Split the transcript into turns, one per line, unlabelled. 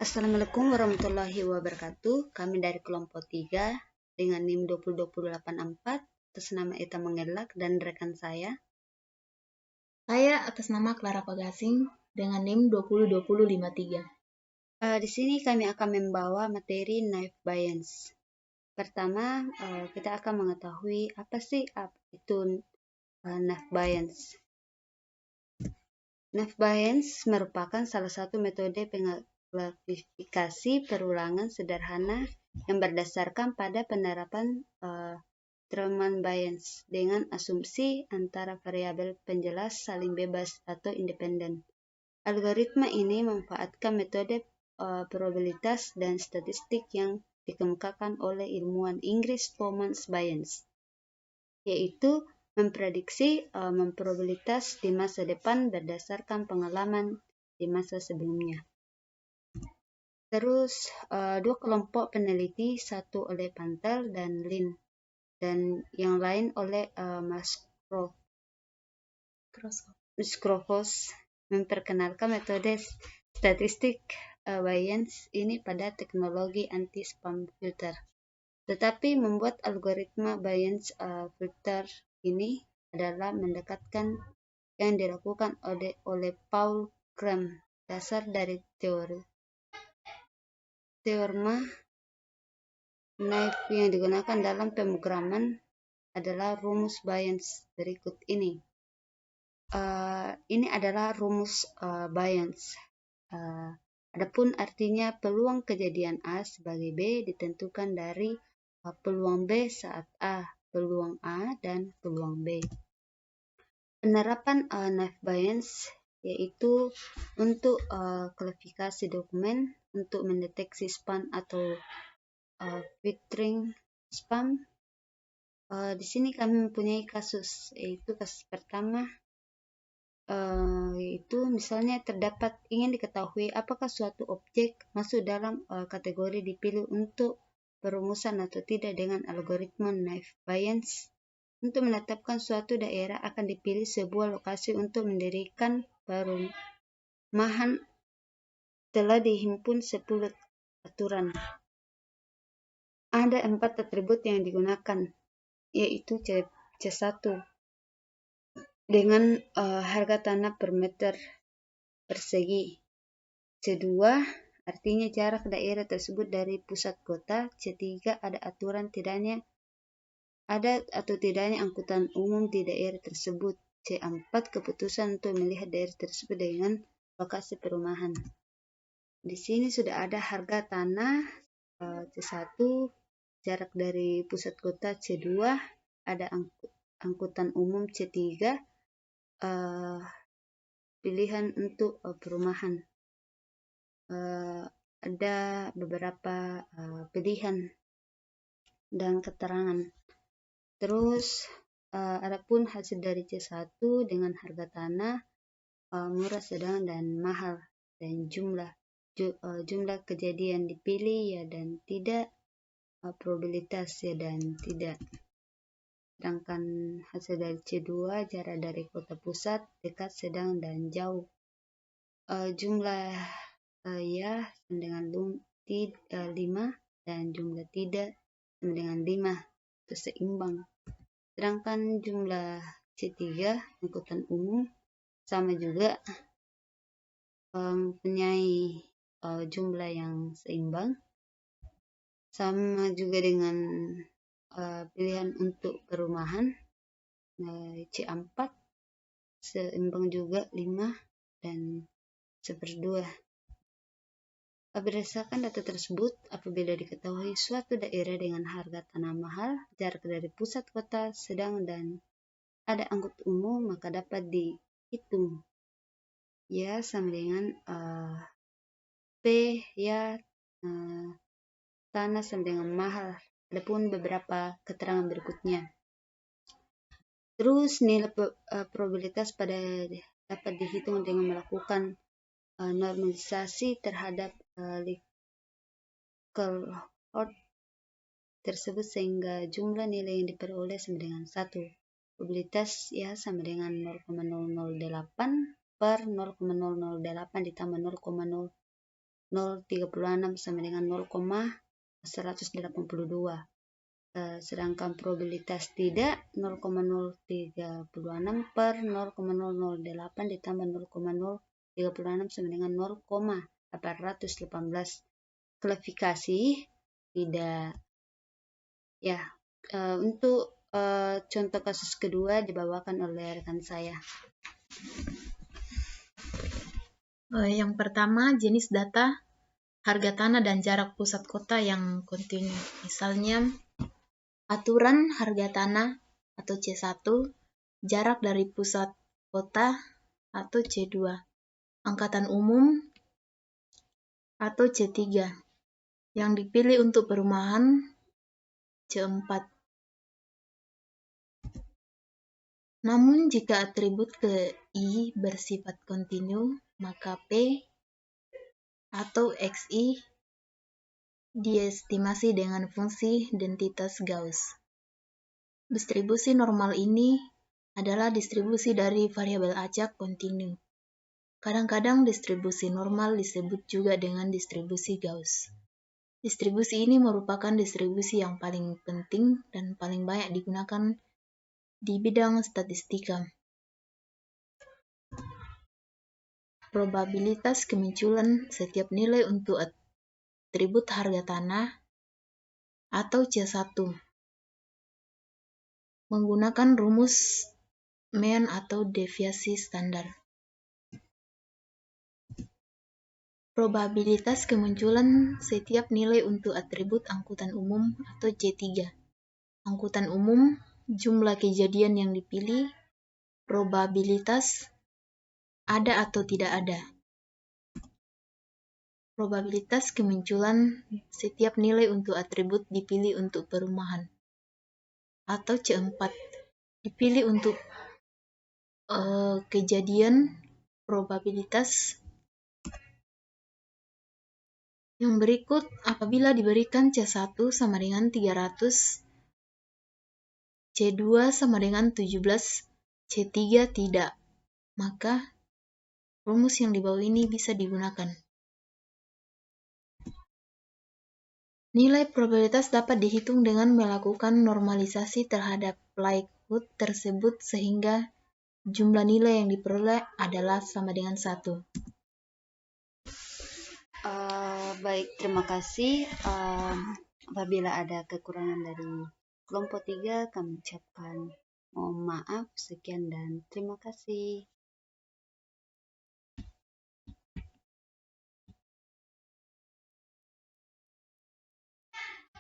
Assalamualaikum warahmatullahi wabarakatuh. Kami dari kelompok 3 dengan NIM 20284 atas nama Eta Mengelak dan rekan saya.
Saya atas nama Clara Pagasing dengan NIM 202053.
Di sini kami akan membawa materi knife bias. Pertama, kita akan mengetahui apa sih itu knife bias. Knife bias merupakan salah satu metode klasifikasi perulangan sederhana yang berdasarkan pada penerapan Truman bias dengan asumsi antara variabel penjelas saling bebas atau independen. Algoritma ini memanfaatkan metode probabilitas dan statistik yang dikemukakan oleh ilmuwan Inggris Thomas Bayes, yaitu memprediksi probabilitas di masa depan berdasarkan pengalaman di masa sebelumnya. Terus dua kelompok peneliti, satu oleh Pantel dan Lin, dan yang lain oleh Mascrovos memperkenalkan metode statistik Bayes ini pada teknologi anti-spam filter. Tetapi membuat algoritma Bayes filter ini adalah mendekatkan yang dilakukan oleh Paul Cram. Dasar dari teorema knife yang digunakan dalam pemrograman adalah rumus Bayes berikut ini. Ini adalah rumus Bayes. Adapun artinya peluang kejadian A sebagai B ditentukan dari peluang B saat A, peluang A, dan peluang B. Penerapan knife bias yaitu untuk klasifikasi dokumen, untuk mendeteksi spam atau filtering spam. Di sini kami mempunyai kasus, yaitu kasus pertama, yaitu misalnya terdapat ingin diketahui apakah suatu objek masuk dalam kategori dipilih untuk perumusan atau tidak dengan algoritma knife bias. Untuk menetapkan suatu daerah akan dipilih sebuah lokasi untuk mendirikan perumahan telah dihimpun 10 aturan. Ada 4 atribut yang digunakan, yaitu C1 dengan harga tanah per meter persegi. C2 artinya jarak daerah tersebut dari pusat kota. C3 ada aturan ada atau tidaknya angkutan umum di daerah tersebut. C4 keputusan untuk melihat daerah tersebut dengan lokasi perumahan. Di sini sudah ada harga tanah C1, jarak dari pusat kota C2, ada angkutan umum C3, pilihan untuk perumahan. Ada beberapa pilihan dan keterangan. Terus adapun hasil dari C1 dengan harga tanah murah, sedang, dan mahal, dan jumlah kejadian dipilih ya dan tidak, probabilitas ya dan tidak. Sedangkan hasil dari C2 jarak dari kota pusat, dekat, sedang, dan jauh. Jumlah ya sama dengan 5 dan jumlah tidak sama dengan 5, itu seimbang. Sedangkan jumlah C3 angkutan umum sama juga mempunyai jumlah yang seimbang, sama juga dengan pilihan untuk perumahan. C4 seimbang juga 5 dan 1/2. Berdasarkan data tersebut, apabila diketahui suatu daerah dengan harga tanah mahal, jarak dari pusat kota sedang, dan ada angkutan umum, maka dapat dihitung ya sama dengan P ya tanah sama dengan mahal. Adapun beberapa keterangan berikutnya. Terus nilai probabilitas dapat dihitung dengan melakukan normalisasi terhadap Likelihood tersebut sehingga jumlah nilai yang diperoleh sama dengan 1. Probabilitas ya sama dengan 0,008 per 0,008 ditambah 0,036 sama dengan 0,182. Sedangkan probabilitas tidak 0,036 per 0,008 ditambah 0,036 sama dengan 0,818. Klasifikasi tidak. Ya, untuk contoh kasus kedua dibawakan oleh rekan saya.
Yang pertama, jenis data, harga tanah dan jarak pusat kota yang kontinu. Misalnya, aturan harga tanah atau C1, jarak dari pusat kota atau C2, angkatan umum atau C3, yang dipilih untuk perumahan C4. Namun jika atribut ke I bersifat kontinu, maka P atau XI diestimasi dengan fungsi identitas Gauss. Distribusi normal ini adalah distribusi dari variabel acak kontinu. Kadang-kadang distribusi normal disebut juga dengan distribusi Gauss. Distribusi ini merupakan distribusi yang paling penting dan paling banyak digunakan di bidang statistika. Probabilitas kemunculan setiap nilai untuk atribut harga tanah atau C1 menggunakan rumus mean atau deviasi standar. Probabilitas kemunculan setiap nilai untuk atribut angkutan umum atau C3. Angkutan umum, jumlah kejadian yang dipilih, probabilitas ada atau tidak ada. Probabilitas kemunculan setiap nilai untuk atribut dipilih untuk perumahan atau C4 dipilih untuk kejadian probabilitas yang berikut. Apabila diberikan C1 sama dengan 300, C2 sama dengan 17, C3 tidak, maka rumus yang di bawah ini bisa digunakan. Nilai probabilitas dapat dihitung dengan melakukan normalisasi terhadap likelihood tersebut sehingga jumlah nilai yang diperoleh adalah sama dengan 1.
Baik, terima kasih. Apabila ada kekurangan dari kelompok 3, kami ucapkan mohon maaf. Sekian dan terima kasih.